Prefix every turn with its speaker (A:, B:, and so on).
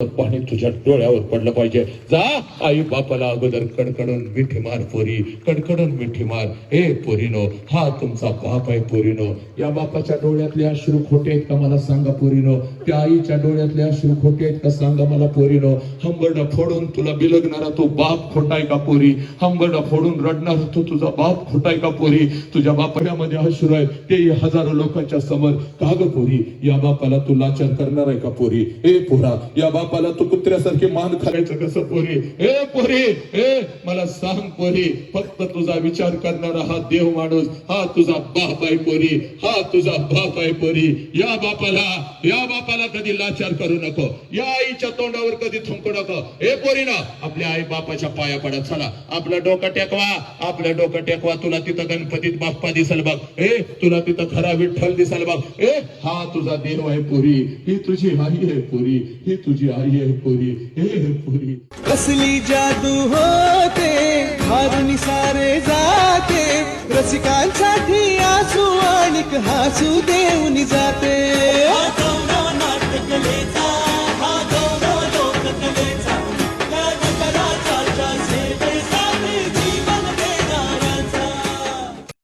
A: पाणी तुझ्या डोळ्यावर पडलं पाहिजे. जा आई बापाला अगोदर कडकडून मिठी मार पोरी, कडकडून मिठी मार. हे पोरीनो, हा तुमचा बाप आहे पोरीनो. या बापाच्या डोळ्यातले अश्रू खोटे आहेत का मला सांगा पोरीनो. त्या आईच्या डोळ्यातले अश्रू खोटे आहेत का सांगा मला पोरीनो. हंबरडा फोडून तुला बिलगणारा तो बाप खोटाय का पोरी. हंबरडा फोडून रडणारा तो तुझा बाप खोटाय का पोरी. तुझ्या बापामध्ये अश्रू आहे ते हजारो लोकांच्या समोर का ग पोरी. या बापाला तू लाचार करणार आहे का पोरी. ए पोरा, या बापाला तू कुत्र्यासारखी मान खायचं कसं पोरी. ए पोरी, ए मला सांग पोरी, फक्त तुझा विचार करणारा हा देव माणूस, हा तुझा बाप आहे पोरी. हा तुझा बाप आहे पोरी. या बापाला कधी लाचार करू नको. या आईच्या तोंडावर कधी थुंकू नको. ए पोरी ना, आपल्या आई बापाच्या पाया पडत चला. आपलं डोकं टेकवा, आपलं डोकं टेकवा. तुला तिथं गणपतीत बाप्पा दिसल बघ. ए तुला तिथं खरा विठ्ठल दिसल बघ. ए हा तुझा देव आहे पोरी. ही तुझी आई आहे पोरी. ही तुझी आई आहे पोरी. हे पोरी,
B: कसली जादू होते, हारून सारे जाते. रसिकांसाठी आसू आणिक हसू देऊन जा.